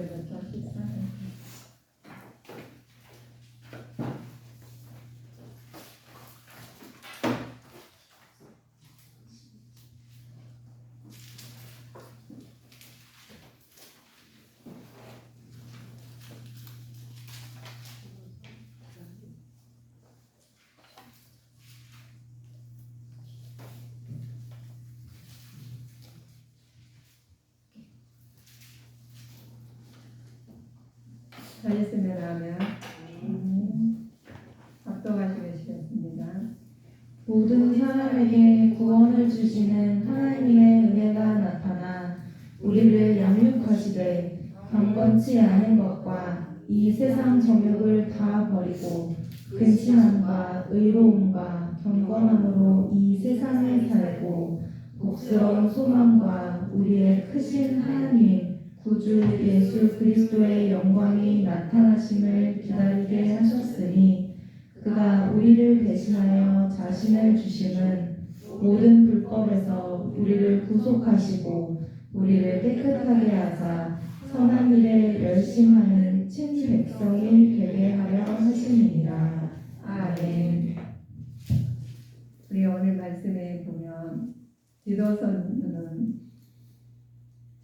13절부터 14절. 잘 있으면 하면 합동하시겠습니다. 모든 사람에게 구원을 주시는 하나님의 은혜가 나타나 우리를 양육하시되 경건치 않은 것과 이 세상 정욕을 다 버리고 근신함과 의로움과 경건함으로 이 세상에 살고 복스러운 소망과 우리의 크신 하나님 구주 예수 그리스도의 영광이 나타나심을 기다리게 하셨으니 그가 우리를 대신하여 자신을 주심은 모든 불법에서 우리를 구속하시고 우리를 깨끗하게 하사 선한 일에 열심하는 친백성이 되게 하려 하심이니라. 아멘. 우리 오늘 말씀에 보면 디도서는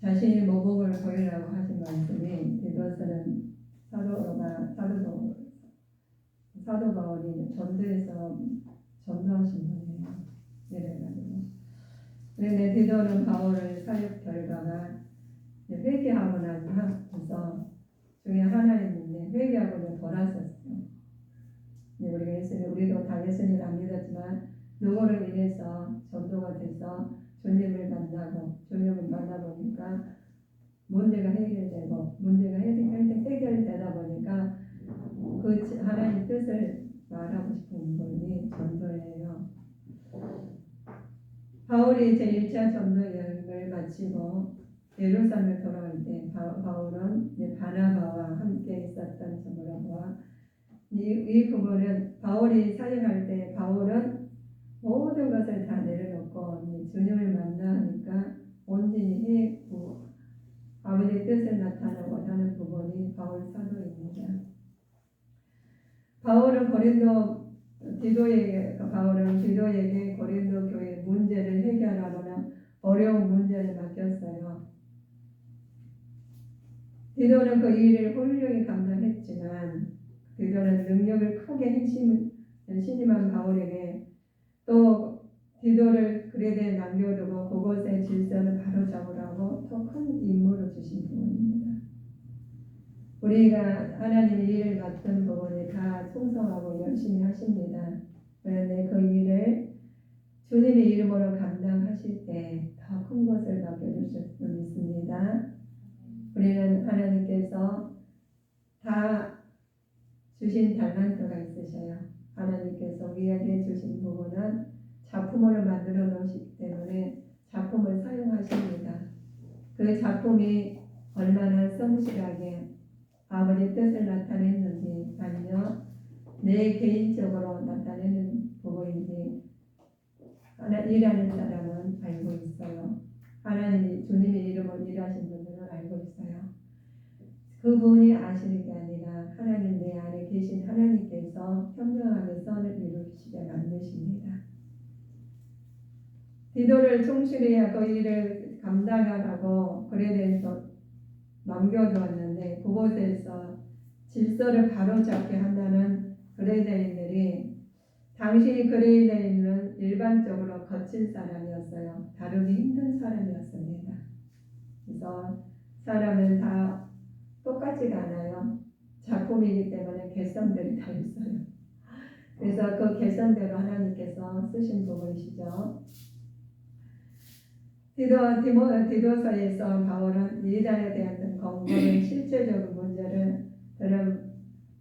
자신이 모범을 보이라고 하신 말씀이 디도서는 사도 바울이 전도에서 전도하신 분이에요. 이래가지고. 그런데 디도는 바울의 사역 결과가 회개하고 나서 중에 하나였는데 회개하고 돌아섰어요. 우리도 다 예수님을 안 믿었지만 누구를 인해서 전도가 돼서 주님을 만나보니까 문제가 해결되고 문제가 해결되다 보니까 그 하나님 뜻을 말하고 싶은 분이 전도예요. 바울이 제1차 전도 여행을 마치고 예루살렘에 돌아올 때 바울은 바나바와 함께 있었던 점으로 이 부분은 바울이 사역할 때 바울은 모든 것을 다 내려놓고 주님을 만나니까 온전히 아버지의 뜻을 나타내고 하는 부분이 바울 사도입니다. 바울은 디도에게 고린도 교회 문제를 해결하거나 어려운 문제를 맡겼어요. 디도는 그 일을 훌륭히 감당했지만 디도는 능력을 크게 신임한 바울에게 또 디도를 그레데에 남겨두고 그곳의 질서를 바로잡으라고 더 큰 임무를 주신 부분입니다. 우리가 하나님의 일을 맡은 부분이 다 충성하고 열심히 하십니다. 그런데 그 일을 주님의 이름으로 감당하실 때 더 큰 것을 맡겨주실 수 있습니다. 우리는 하나님께서 다 주신 달란트가 있으셔요. 하나님께서 우리에게 주신 부분은 작품을 만들어 놓으시기 때문에 작품을 사용하십니다. 그 작품이 얼마나 성실하게 아버지의 뜻을 나타냈는지 아니면 내 개인적으로 나타내는 부분인지 일하는 사람은 알고 있어요. 하나님이 주님의 이름으로 일하신 분들은 알고 있어요. 그분이 아시는 게 아니라 하나님 내 안에 계신 하나님께서 현명하게 선을 이루시게 만드십니다. 디도를 충실히 그 일을 감당하라고 그레데에서 남겨두었는데 그곳에서 질서를 바로잡게 한다는 그레데인들이 당시 그레데인은 일반적으로 거친 사람이었어요. 다루기 힘든 사람이었습니다. 그래서 사람은 다 똑같지가 않아요. 작품이기 때문에 개성들이 다 있어요. 그래서 그 개성대로 하나님께서 쓰신 부분이시죠. 디도서에서 바울은 이단에 대한 건강의 실제적인 문제를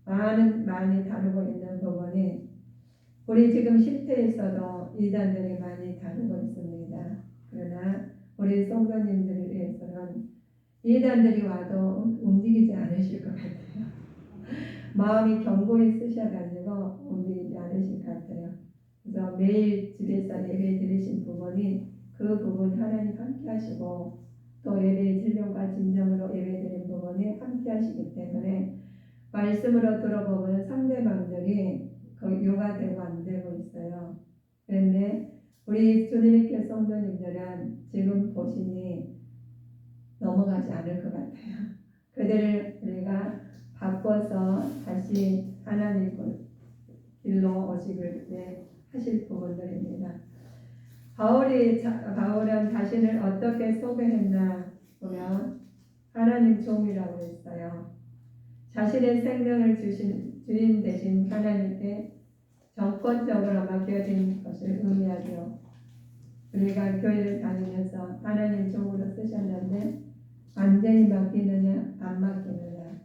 많이 다루고 있는 부분이 우리 지금 실태에서도 이단들이 많이 다루고 있습니다. 그러나 우리 성도님들을 위해서는 이단들이 와도 움직이지 않으실 것 같아요. 마음이 견고히 쓰셔가지고 움직이지 않으실 것 같아요. 그래서 매일 집에서 예배 드리신 부분이 그 부분 하나님 함께 하시고 또 예배의 질병과 진정으로 예배드린 부분이 함께 하시기 때문에 말씀으로 들어보면 상대방들이 거의 요가되고 안 되고 있어요. 그런데 우리 주님께 성도님들은 지금 보시니 넘어가지 않을 것 같아요. 그들을 우리가 바꿔서 다시 하나님 길로 오시길 하실 부분들입니다. 바울은 자신을 어떻게 소개했나 보면 하나님 종이라고 했어요. 자신의 생명을 주신 주인 되신 하나님께 정권적으로 맡겨진 것을 의미하죠. 우리가 교회를 다니면서 하나님 종으로 쓰셨는데 완전히 맡기느냐 안 맡기느냐가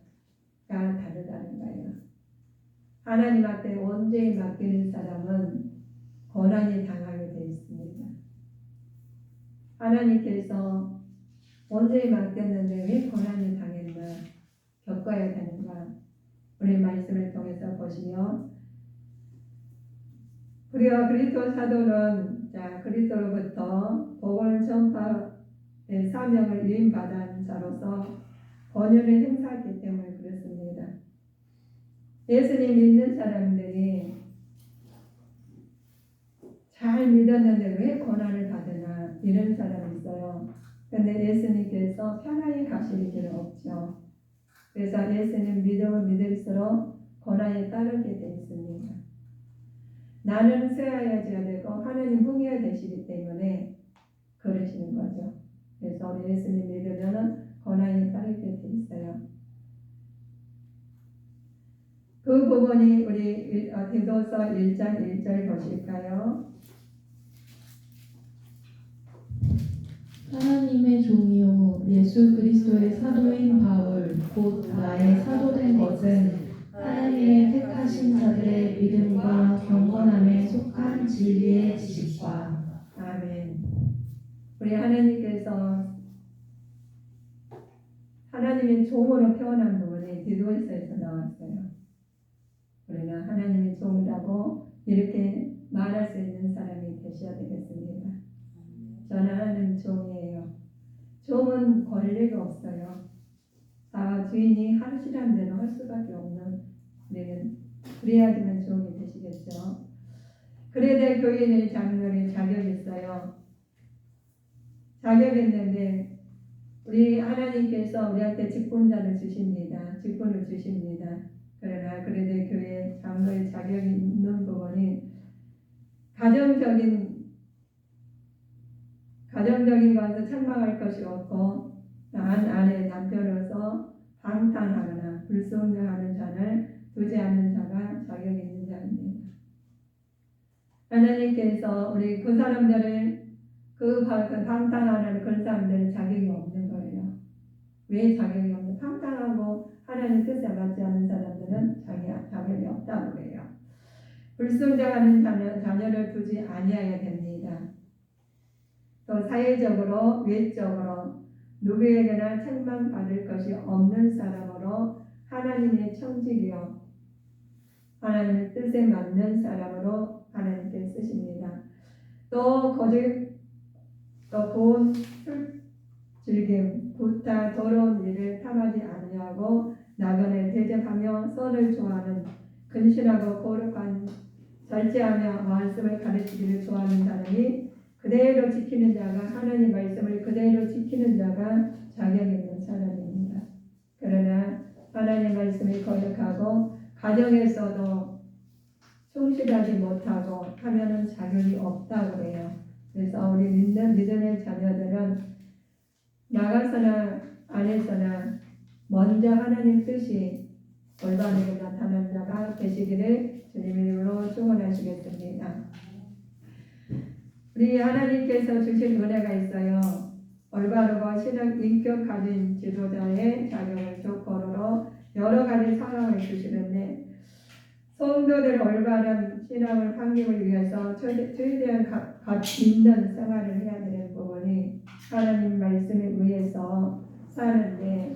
다르다는 거예요. 하나님 앞에 온전히 맡기는 사람은 고난이 당하게 되어 있습니다. 하나님께서 온전히 맡겼는데 왜 고난이 당했나 겪어야 되는가 우리 말씀을 통해서 보시면 우리가 그리스도 사도는 그리스도로부터 복음을 전파의 사명을 위임받은 자로서 권위를 행사했기 때문에 그렇습니다. 예수님 믿는 사람들이 잘 믿었는데 왜 고난을 받으나 이런 사람이 있어요. 그런데 예수님께서 편하게 가실 길은 없죠. 그래서 예수님 믿음을 믿을수록 고난이 따르게 되어 있습니다. 나는 쇠하여져야 되고 하나님 흥해야 되시기 때문에 그러시는 거죠. 그래서 우리 예수님 믿으면 고난이 따르게 되어 있어요. 그 부분이 우리 디도서 1장 1절 보실까요? 하나님의 종이요 예수 그리스도의 사도인 바울 곧 나의 사도된 것은 하나님의 택하신 자들의 믿음과 경건함에 속한 진리의 지식과 아멘. 우리 하나님께서 하나님의 종으로 표현한 부분이 디도서에서 나왔어요. 우리는 하나님의 종이라고 이렇게 말할 수 있는 사람이 되셔야 되겠습니다. 저는 하나님 종이에요. 종은 권리가 없어요. 주인이 하시라는 대로 할 수밖에 없는 우리는 그래야지만 종이 되시겠죠. 그래야 교인의 장로의 자격이 있어요. 자격이 있는데 우리 하나님께서 우리한테 직분자를 주십니다. 직분을 주십니다. 그러나 그래도 교회 장로의 자격이 있는 부분이 가정적인 것은 책망할 것이 없고 아내 남편으로서 방탕하거나 불순종하는 자를 두지 않는 자가 자격이 있는 자입니다. 하나님께서 우리 그 사람들을 방탕하는 그런 사람들은 자격이 없는 거예요. 왜 자격이 없는? 방탕하고 하나님 뜻에 맞지 않는 사람들은 자격이 없다고 해요. 불순종하는 자녀를 두지 아니해야 됩니다. 또 사회적으로 외적으로 누구에게나 책망받을 것이 없는 사람으로 하나님의 청직이요 하나님의 뜻에 맞는 사람으로 하나님께 쓰십니다. 또 돈, 술, 즐김, 구타, 더러운 일을 탐하지 아니하고 나그네 대접하며 선을 좋아하는 근신하고 거룩한 절제하며 말씀을 가르치기를 좋아하는 사람이 그대로 지키는 자가 하나님 말씀을 그대로 지키는 자가 자격 있는 사람입니다. 그러나 하나님 말씀이 거역하고 가정에서도 충실하지 못하고 하면은 자격이 없다고 해요. 그래서 우리 믿음의 자녀들은 나가서나 안에서나 먼저 하나님 뜻이 올바르게 나타난 자가 되시기를 주님의 이름으로 축원하시겠습니다. 우리 하나님께서 주신 은혜가 있어요. 올바르고 신앙 인격 가진 지도자의 자격을 조건으로 여러 가지 상황을 주시는데 성도들 올바른 신앙을 확립을 위해서 최대한 gat 있는 생활을 해야 되는 부분이 하나님 말씀에 의해서 사는데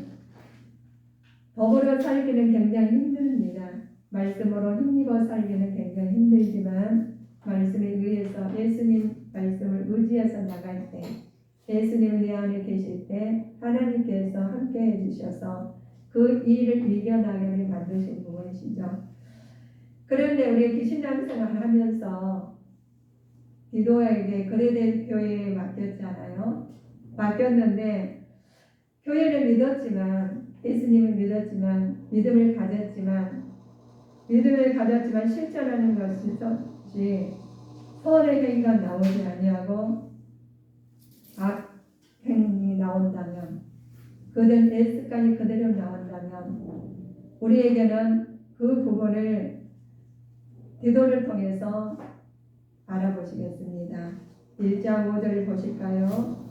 더불어 살기는 굉장히 힘듭니다. 말씀으로 힘입어 살기는 굉장히 힘들지만 말씀에 의해서 예수님 말씀을 의지해서 나갈 때 예수님이 내 안에 계실 때 하나님께서 함께 해주셔서 그 일을 이겨나가게 만드신 부분이시죠. 그런데 우리 신앙생활을 하면서 기도에게 그레데 교회에 맡겼잖아요. 맡겼는데 교회를 믿었지만 예수님을 믿었지만 믿음을 가졌지만 실천하는 것이 선의 행위가 나오지 아니하고 악행이 나온다면 그들 S까지 그대로 나온다면 우리에게는 그 부분을 기도를 통해서 알아보시겠습니다. 1장 5절 보실까요?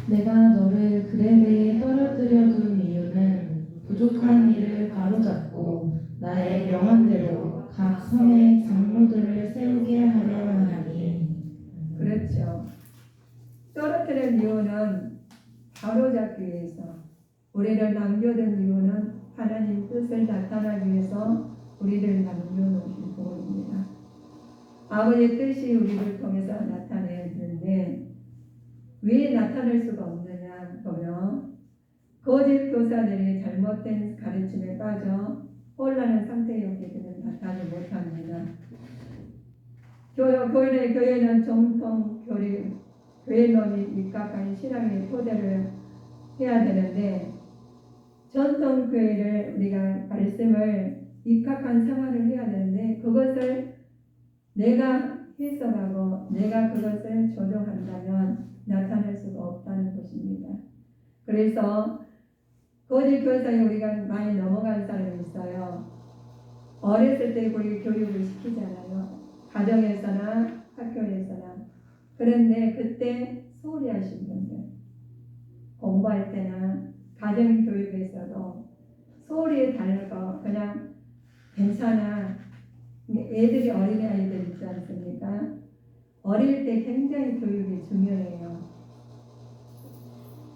내가 너를 그레베에 떨어뜨려 둔 이유는 부족한 일을 바로잡고 나의 명함대로 각 성의 장로들을 세우게 하려 하니. 그렇죠. 떨어뜨린 이유는 바로잡기 위해서, 우리를 남겨둔 이유는 하나님 뜻을 나타나기 위해서 우리를 남겨놓으신 부분입니다. 아버지의 뜻이 우리를 통해서 나타내는데 왜 나타낼 수가 없느냐 보면 거짓 교사들이 잘못된 가르침에 빠져 혼란한 상태였기 때문에 나타나지 못합니다. 교회는 정통 교회론이 입각한 신앙의 토대를 해야 되는데 전통 교회를 우리가 말씀을 입각한 생활을 해야 되는데 그것을 내가 해석하고 내가 그것을 조정한다면 나타날 수가 없다는 것입니다. 그래서 거짓 교사에 우리가 많이 넘어간 사람이 있어요. 어렸을 때 우리 교육을 시키잖아요. 가정에서나 학교에서나. 그런데 그때 소홀히 하신 분들, 공부할 때나 가정교육에서도 소홀히 달고 그냥 괜찮아. 애들이 어린아이들 있지 않습니까? 어릴 때 굉장히 교육이 중요해요.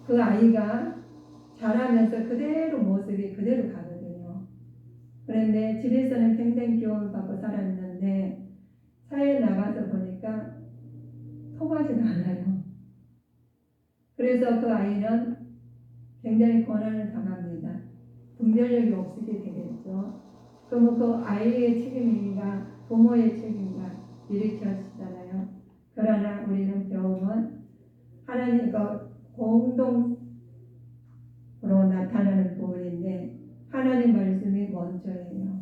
그 아이가 자라면서 그대로 모습이 그대로 가거든요. 그런데 집에서는 굉장히 교육을 받고 살았는데 사회에 나가서 보니까 통하지가 않아요. 그래서 그 아이는 굉장히 고난을 당합니다. 분별력이 없게 되겠죠. 그러면 그 아이의 책임인가 부모의 책임인가 일으켜지잖아요. 그러나 우리는 배움은 하나님과 공동으로 나타나는 부분인데 하나님 말씀이 먼저예요.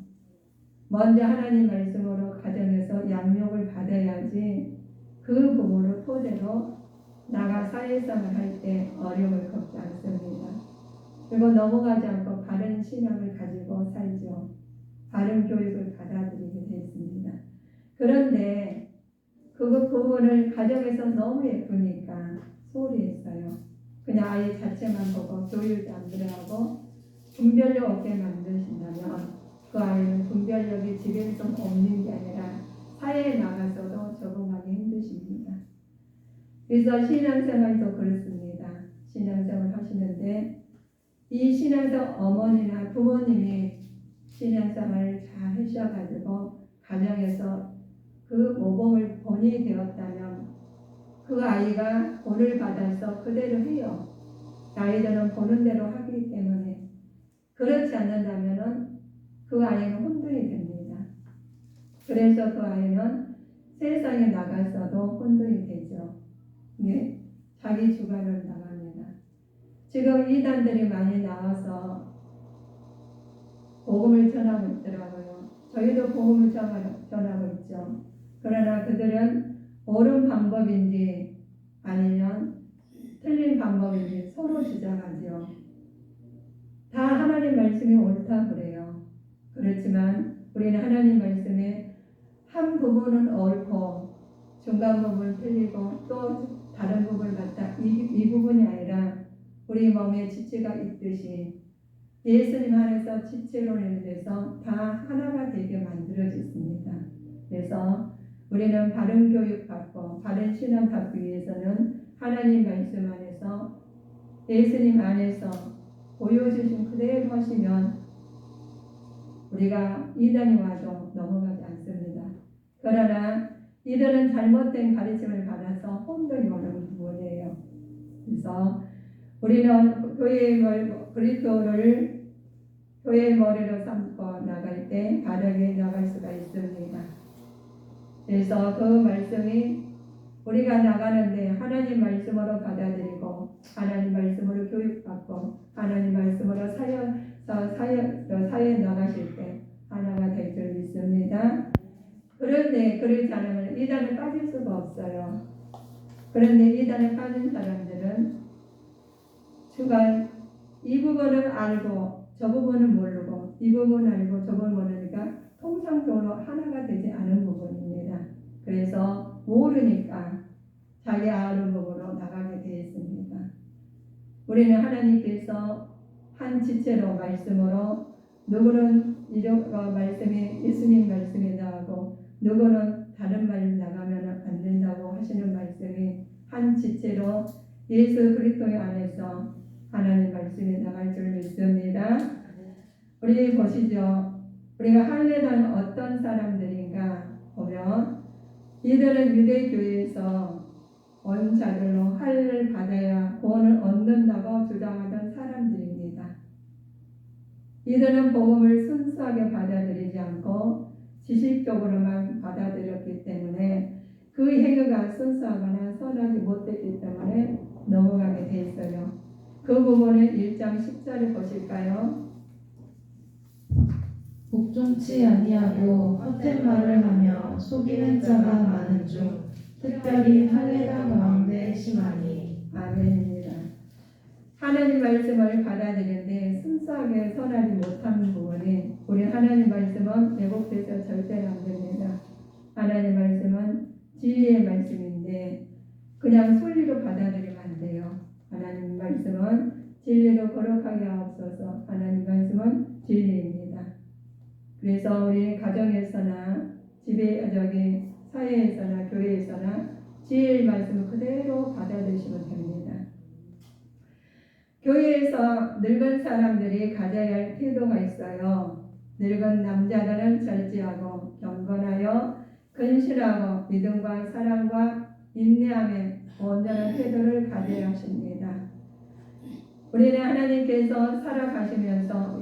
먼저 하나님 말씀으로 가정에서 양육을 받아야지 그 부분을 토대로 나가 사회생활 할 때 어려움을 겪지 않습니다. 그리고 넘어가지 않고 바른 신앙을 가지고 살죠. 바른 교육을 받아들이게 되었습니다. 그런데 그 부분을 가정에서 너무 예쁘니까 소홀히 했어요. 그냥 아이 자체만 보고 교육이 안 들어가고 분별력 없게 만드신다면 그 아이는 분별력이 집에서 없는 게 아니라 사회에 나가서도 적응하기 힘드십니다. 그래서 신앙생활도 그렇습니다. 신앙생활 하시는데 이 신앙생활 어머니나 부모님이 신앙생활을 잘 하셔가지고 가정에서 그 모범을 본이 되었다면 그 아이가 본을 받아서 그대로 해요. 아이들은 보는 대로 하기 때문에 그렇지 않는다면 그 아이는 혼돈이 됩니다. 그래서 그 아이는 세상에 나가서도 혼돈이 되죠. 네? 자기 주관을 나갑니다. 지금 이단들이 많이 나와서 복음을 전하고 있더라고요. 저희도 복음을 전하고 있죠. 그러나 그들은 옳은 방법인지 아니면 틀린 방법인지 서로 주장하죠. 다 하나님 말씀이 옳다 그래요. 그렇지만 우리는 하나님 말씀에 한 부분은 옳고 중간 부분은 틀리고 또 다른 부분을 갖다 이 부분이 아니라 우리 몸에 지체가 있듯이 예수님 안에서 지체론에 대해서 다 하나가 되게 만들어졌습니다. 그래서 우리는 바른 교육 받고 바른 신앙 받기 위해서는 하나님 말씀 안에서 예수님 안에서 보여주신 그대로 하시면 우리가 이단이 와도 넘어가지 않습니다. 그러나 이들은 잘못된 가르침을 받아서 혼돈이 오는 부분이에요. 그래서 우리는 그리스도를 교회의 머리로 삼고 나갈 때 바르게 나갈 수가 있습니다. 그래서 그 말씀이 우리가 나가는데 하나님 말씀으로 받아들이고 하나님 말씀으로 교육받고 하나님 말씀으로 사회 나가실 때 하나가 될 줄 믿습니다. 그런데 그렇지 않으면 이단에 빠질 수가 없어요. 그런데 이단에 빠진 사람들은 주간 이 부분을 알고 저 부분은 모르고 이 부분을 알고 저 부분을 모르니까 통상적으로 하나가 되지 않은 부분입니다. 그래서 모르니까 자기 아는 부분으로 나가게 되어 있습니다. 우리는 하나님께서 한 지체로 말씀으로 누구는 말씀이 예수님 말씀이 나가고 누구는 다른 말 나가면 안 된다고 하시는 말씀이 한 지체로 예수 그리스도 안에서 하나님 말씀이 나갈 줄 믿습니다. 우리 보시죠. 우리가 할례당 어떤 사람들인가 보면 이들은 유대교회에서 온 자들로 할례를 받아야 구원을 얻는다고 주장하던 사람들입니다. 이들은 복음을 순수하게 받아들이지 않고 지식적으로만 받아들였기 때문에 그 행위가 순수하거나 선하지 못했기 때문에 넘어가게 돼 있어요. 그 부분을 1장 10절을 보실까요? 복종치 아니하고 헛된 말을 하며 속이는 자가 많은 중 특별히 할례당 가운데 심하니. 아멘입니다. 하나님 말씀을 받아들이는데 순수하게 선하지 못하는 부분이 우리 하나님 말씀은 왜곡돼서 절대로 안 됩니다. 하나님 말씀은 진리의 말씀인데 그냥 순리로 받아들이면 안 돼요. 하나님 말씀은 진리로 거룩하게 하옵소서. 하나님 말씀은 진리입니다. 그래서 우리 가정에서나 사회에서나 교회에서나 진리의 말씀을 그대로 받아들이시면 됩니다. 교회에서 늙은 사람들이 가져야 할 태도가 있어요. 늙은 남자들은 절제하고 경건하여 근실하고 믿음과 사랑과 인내함에 온전한 태도를 가져야 하십니다. 우리는 하나님께서 살아가시면서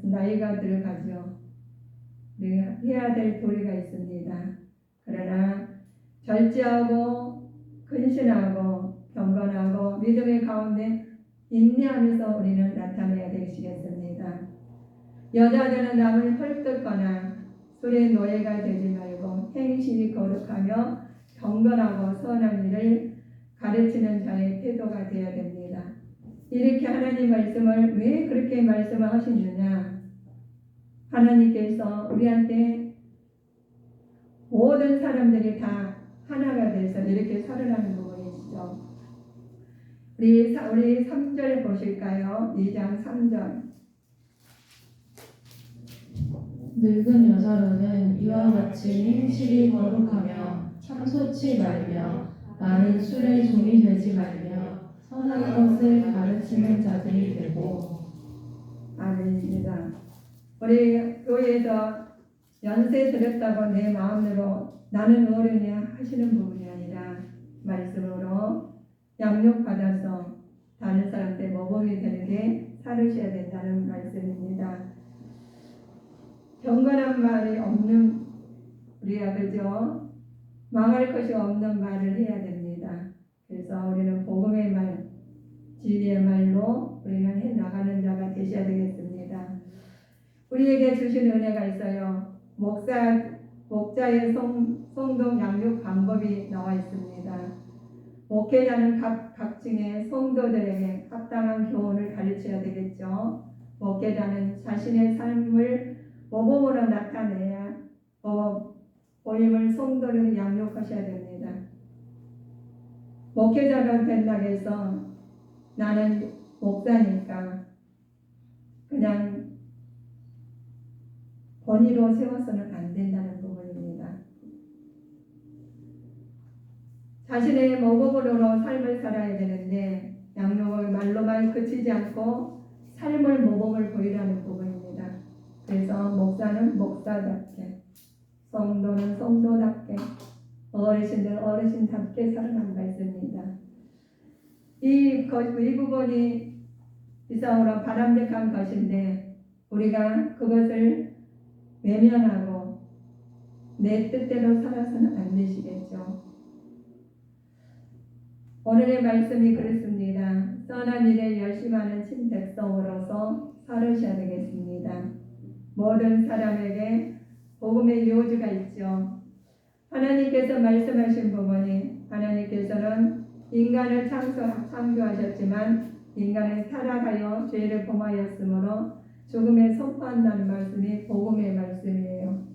나이가 들어가죠. 우리가 해야 될 도리가 있습니다. 그러나 절제하고 근신하고 경건하고 믿음의 가운데 인내하면서 우리는 나타내야 되시겠습니다. 여자들은 남을 헐뜯거나 술의 노예가 되지 말고 행실이 거룩하며 경건하고 선한 일을 가르치는 자의 태도가 되어야 됩니다. 이렇게 하나님 말씀을 왜 그렇게 말씀을 하시느냐? 하나님께서 우리한테 모든 사람들이 다 하나가 돼서 이렇게 살으라는 부분이시죠. 우리 3절 보실까요? 2장 3절. 늙은 여자로는 이와 같이 행실이 거룩하며 참소치 말며 많은 술에 종이 되지 말며 선한 것을 가르치는 자들이 되고. 아멘입니다. 우리 교회에서 연세 들었다고 내 마음으로 나는 어른이야 하시는 부분이 아니라 말씀으로 양육받아서 다른 사람한테 모범이 되는 게 살으셔야 된다는 말씀입니다. 경건한 말이 없는 우리가 그죠? 망할 것이 없는 말을 해야 됩니다. 그래서 우리는 복음의 말, 진리의 말로 우리는 해나가는 자가 되셔야 되겠습니다. 우리에게 주신 은혜가 있어요. 목자의 성도 양육 방법이 나와 있습니다. 목회자는 각층의 성도들에게 합당한 교훈을 가르쳐야 되겠죠. 목회자는 자신의 삶을 모범으로 나타내야 보임을 성도를 양육하셔야 됩니다. 목회자가 된다고 해서 나는 목사니까 그냥 권위로 세워서는 안 된다는 부분입니다. 자신의 모범으로 삶을 살아야 되는데 양육을 말로만 그치지 않고 삶을 모범을 보이라는 부분입니다. 그래서 목사는 목사답게, 성도는 성도답게, 어르신들 어르신답게 살아난 말씀입니다. 이 부분이 이상으로 바람직한 것인데 우리가 그것을 외면하고 내 뜻대로 살아서는 안 되시겠죠. 오늘의 말씀이 그렇습니다. 선한 일에 열심하는 친백성으로서 살으셔야 되겠습니다. 모든 사람에게 복음의 요지가 있죠. 하나님께서 말씀하신 부분이 하나님께서는 인간을 창조하셨지만 인간은 타락하여 죄를 범하였으므로 죽음에 선포한다는 말씀이 복음의 말씀이에요.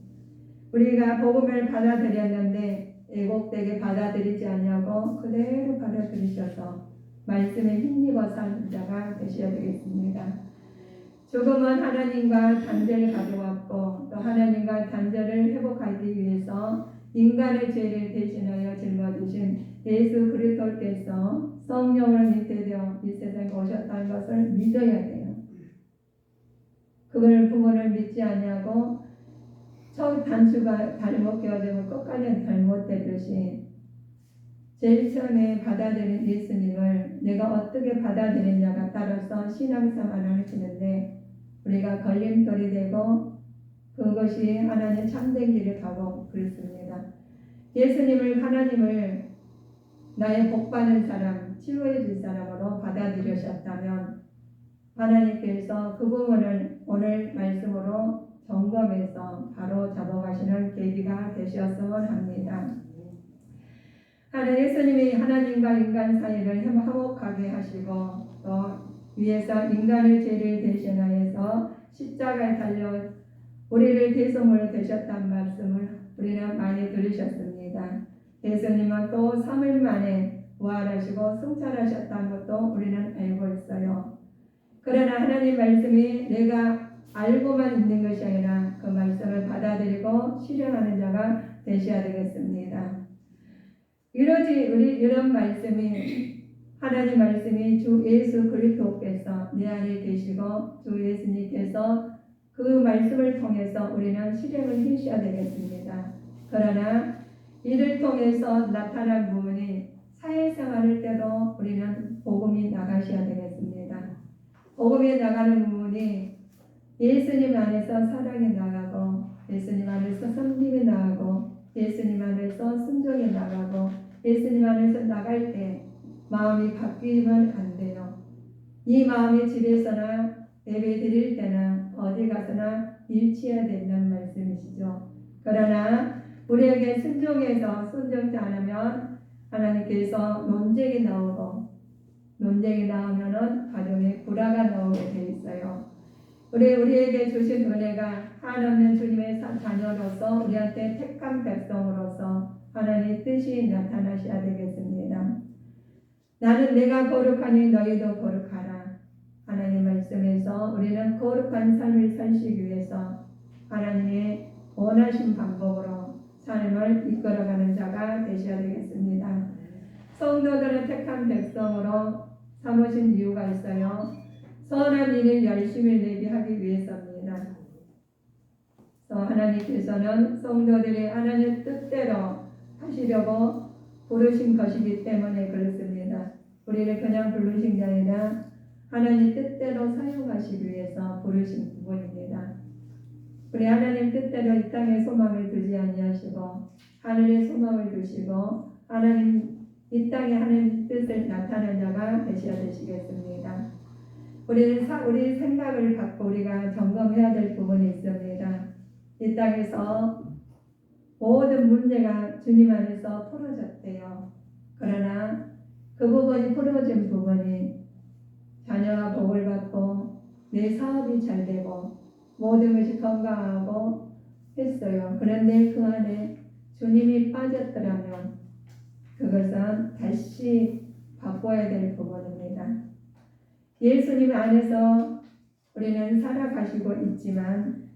우리가 복음을 받아들였는데 애곡되게 받아들이지 않냐고 그대로 받아들이셔서 말씀에 힘입어 사는 자가 되셔야 되겠습니다. 죽음은 하나님과 단절을 가져왔고 또 하나님과 단절을 회복하기 위해서 인간의 죄를 대신하여 짊어지신 예수 그리스도께서 성령을 잉태되어 이 세상에 오셨다는 것을 믿어야 돼요. 그걸 부모를 믿지 않냐고 첫 단추가 잘못 끼워지면 끝까지는 잘못되듯이 제일 처음에 받아들인 예수님을 내가 어떻게 받아들이냐가 따라서 신앙생활을 하시는데 우리가 걸림돌이 되고 그것이 하나님 참된 길을 가고 그렇습니다. 예수님을 하나님을 나의 복받는 사람, 치유해 줄 사람으로 받아들이셨다면 하나님께서 그 부분을 오늘 말씀으로 점검해서 바로 잡아가시는 계기가 되셨으면 합니다. 예수님이 하나님과 인간 사이를 화목하게 하시고 또 위에서 인간의 죄를 대신하여서 십자가에 달려 우리를 대속으로 되셨단 말씀을 우리는 많이 들으셨습니다. 예수님은 또 3일 만에 부활하시고 승천하셨다는 것도 우리는 알고 있어요. 그러나 하나님 말씀이 내가 알고만 있는 것이 아니라 그 말씀을 받아들이고 실현하는 자가 되셔야 되겠습니다. 이런 말씀이 하나님 말씀이 주 예수 그리스도께서 내 안에 계시고 주 예수님께서 그 말씀을 통해서 우리는 실행을 하셔야 되겠습니다. 그러나 이를 통해서 나타난 부분이 사회생활할 때도 우리는 복음이 나가셔야 되겠습니다. 복음이 나가는 부분이 예수님 안에서 사랑이 나가고 예수님 안에서 섬김이 나가고 예수님 안에서 순종이 나가고 예수님 안에서 나갈 때 마음이 바뀌면 안 돼요. 이 마음이 집에서나 예배 드릴 때나 어디 가서나 일치해야 된다는 말씀이시죠. 그러나 우리에게 순종해서 순종치 않으면 하나님께서 논쟁이 나오고 논쟁이 나오면은 가정에 불화가 나오게 돼 있어요. 우리에게 주신 은혜가 하나님 주님의 자녀로서 우리한테 택한 백성으로서 하나님의 뜻이 나타나셔야 되겠습니다. 나는 내가 거룩하니 너희도 거룩하라. 하나님 말씀에서 우리는 거룩한 삶을 살기 위해서 하나님의 원하신 방법으로 삶을 이끌어가는 자가 되셔야 되겠습니다. 성도들은 택한 백성으로 삼으신 이유가 있어요. 선한 일을 열심히 내게 하기 위해서입니다. 하나님께서는 성도들이 하나님 뜻대로 하시려고 부르신 것이기 때문에 그렇습니다. 우리를 그냥 부르신 게 아니라 하나님 뜻대로 사용하시기 위해서 부르신 부분입니다. 우리 하나님 뜻대로 이 땅에 소망을 두지 아니하시고 하늘에 소망을 두시고 하나님 이 땅에 하나님 뜻을 나타내는 자가 되셔야 되시겠습니다. 우리 생각을 갖고 우리가 점검해야 될 부분이 있습니다. 이 땅에서 모든 문제가 주님 안에서 풀어졌대요. 그러나 그 부분이 풀어진 부분이 자녀가 복을 받고 내 사업이 잘 되고 모든 것이 건강하고 했어요. 그런데 그 안에 주님이 빠졌더라면 그것은 다시 바꿔야 될 부분입니다. 예수님 안에서 우리는 살아가시고 있지만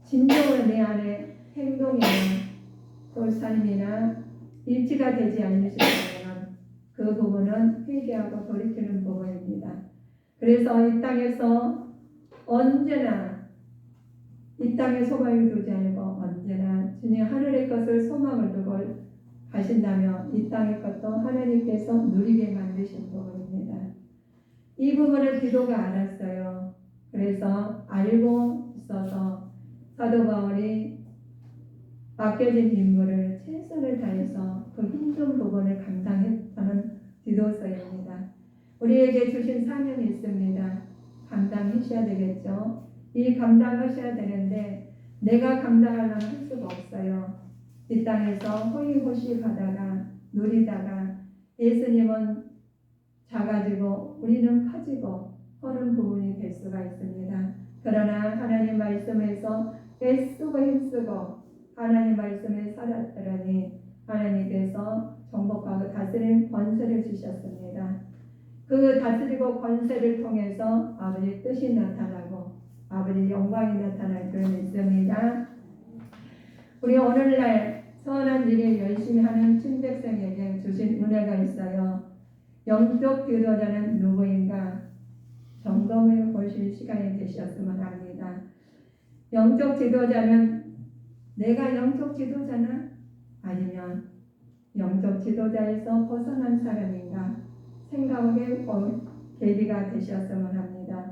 진정으로 내 안에 행동이나 또 삶이나 일치가 되지 않으시면 그 부분은 회개하고 돌이키는 부분입니다. 그래서 이 땅에서 언제나 이 땅에 소망을 두지 않고 언제나 주님 하늘의 것을 소망을 두고 가신다면 이 땅의 것도 하나님께서 누리게 만드신 부분입니다. 이 부분을 디도가 알았어요. 그래서 알고 있어서 사도 바울이 맡겨진 임무를 최선을 다해서 그 힘든 부분을 감당했다는 디도서입니다. 우리에게 주신 사명이 있습니다. 감당하셔야 되겠죠. 이 감당하셔야 되는데 내가 감당하려면 할 수가 없어요. 이 땅에서 호의호식하다가 누리다가 예수님은 작아지고 우리는 커지고 그런 부분이 될 수가 있습니다. 그러나 하나님 말씀에서 애쓰고 힘쓰고 하나님 말씀에 살았더니 하나님께서 정복하고 다스리는 권세를 주셨습니다. 그 다스리고 권세를 통해서 아버지 뜻이 나타나고 아버지 영광이 나타날 줄 믿습니다. 우리 오늘날 선한 일을 열심히 하는 친백성에게 주신 은혜가 있어요. 영적 지도자는 누구인가 점검해 보실 시간이 되셨으면 합니다. 영적 지도자는 내가 영적 지도자나 아니면 영적 지도자에서 벗어난 사람인가 생각해 볼 계기가 되셨으면 합니다.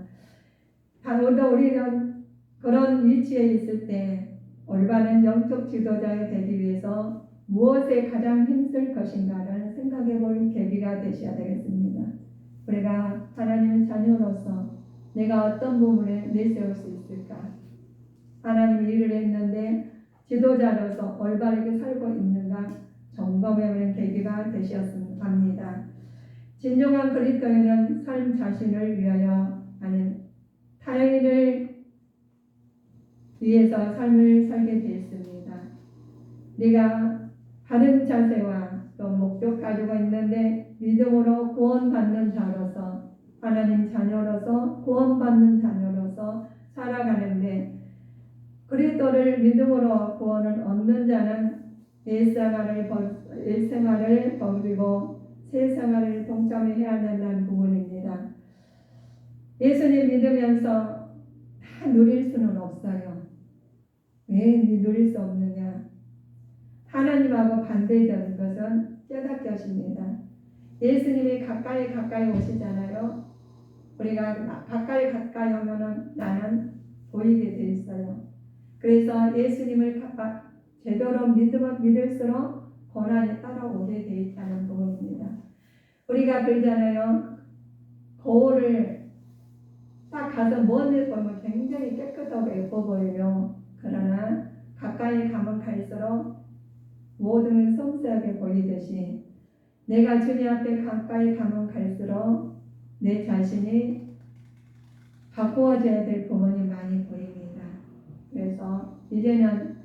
바로도 우리는 그런 위치에 있을 때 올바른 영적 지도자가 되기 위해서 무엇에 가장 힘쓸 것인가를 생각해 볼 계기가 되셔야 되겠습니다. 우리가 하나님의 자녀로서 내가 어떤 부분에 내세울 수 있을까? 하나님이 일을 했는데 지도자로서 올바르게 살고 있는가 점검해보는 계기가 되셨으면 합니다. 진정한 그리스도인은 삶 자신을 위하여 아닌 타인을 위해서 삶을 살게 되었습니다. 네가 바른 자세와 또 목적 가지고 있는데 믿음으로 구원받는 자로서 하나님 자녀로서 구원받는 자녀로서 살아가는데 그리스도를 믿음으로 구원을 얻는 자는 옛생활을 버리고 새 생활을 동참해야 된다는 부분입니다. 예수님 믿으면서 다 누릴 수는 없어요. 왜 누릴 수 없느냐? 하나님하고 반대되는 것은 깨닫게 하십니다. 예수님이 가까이 오시잖아요. 우리가 가까이 하면은 나는 보이게 돼 있어요. 그래서 예수님을 제대로 믿을수록 고난이 따라오게 돼 있다는 부분입니다. 우리가 그러잖아요. 거울을 딱 가서 멀리 보면 굉장히 깨끗하고 예뻐 보여요. 그러나 가까이 가면 갈수록 모든 섬세하게 보이듯이 내가 주님 앞에 가까이 가면 갈수록 내 자신이 바꾸어져야 될 부분이 많이 보입니다. 그래서 이제는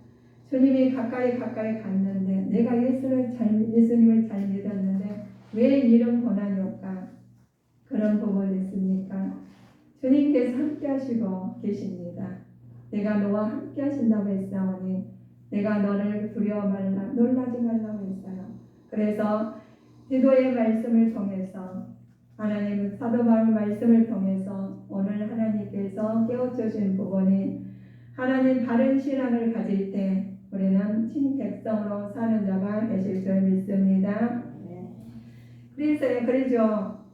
주님이 가까이 갔는데 내가 예수님을 잘 믿었는데 왜 이런 고난이 올까? 그런 부분이 있습니까? 주님께서 함께 하시고 계십니다. 내가 너와 함께 하신다고 했사오니 내가 너를 두려워 말라 놀라지 말라고 했어요. 그래서 디도의 말씀을 통해서 하나님 사도 바울 말씀을 통해서 오늘 하나님께서 깨우쳐주신 부분이 하나님 바른 신앙을 가질 때 우리는 친백성으로 사는 자가 되실 줄 믿습니다. 그러죠.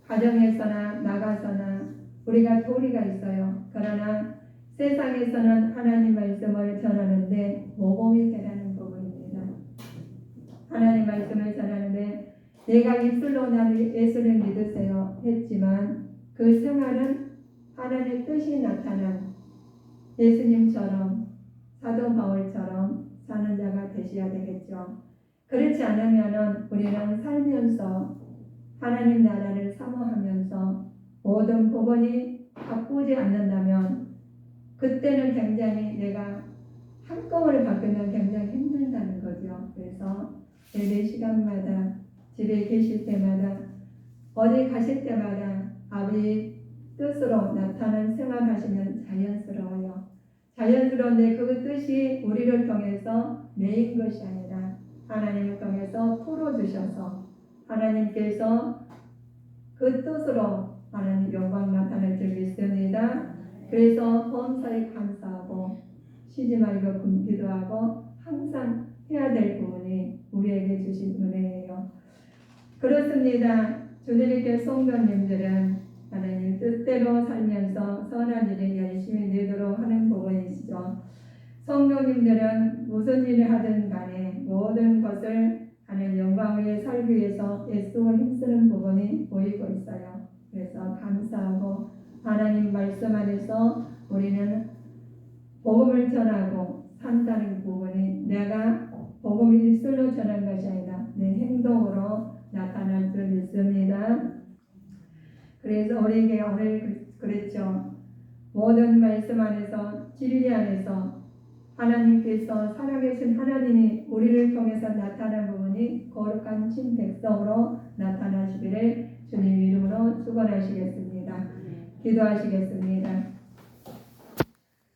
가정에서나 나가서나 우리가 도리가 있어요. 그러나 세상에서는 하나님 말씀을 전하는데 모범이 되라는 부분입니다. 하나님 말씀을 전하는데 내가 입술로 나를 예수를 믿으세요 했지만 그 생활은 하나님의 뜻이 나타난 예수님처럼 사도 바울처럼 사는 자가 되셔야 되겠죠. 그렇지 않으면 우리는 살면서 하나님 나라를 사모하면서 모든 부분이 바꾸지 않는다면 그때는 굉장히 내가 한꺼번에 바뀌면 굉장히 힘들다는 거죠. 그래서 예배 시간마다 집에 계실 때마다 어디 가실 때마다 아버지 뜻으로 나타난 생활하시면 자연스러워요. 자연스러운데 그 뜻이 우리를 통해서 매인 것이 아니라 하나님을 통해서 풀어주셔서 하나님께서 그 뜻으로 하나님 영광 나타낼 줄 믿습니다. 그래서 범사에 감사하고 쉬지 말고 기도하고 항상 해야 될 부분이 우리에게 주신 은혜예요. 그렇습니다. 주님께 성도님들은 하나님 뜻대로 살면서 선한 일을 열심히 내도록 하는 부분이시죠. 성도님들은 무슨 일을 하든 간에 모든 것을 하나님 영광 위에 살기 위해서 애쓰고 힘쓰는 부분이 보이고 있어요. 그래서 감사하고 하나님 말씀 안에서 우리는 복음을 전하고 산다는 부분이 내가 복음을 입술로 전한 것이 아니라 내 행동으로 나타날 줄 믿습니다. 그래서 우리에게 오늘 그랬죠. 모든 말씀 안에서 진리 안에서 하나님께서 살아계신 하나님이 우리를 통해서 나타난 부분이 거룩한 친 백성으로 나타나시기를 주님 이름으로 축원하시겠습니다. 기도하시겠습니다.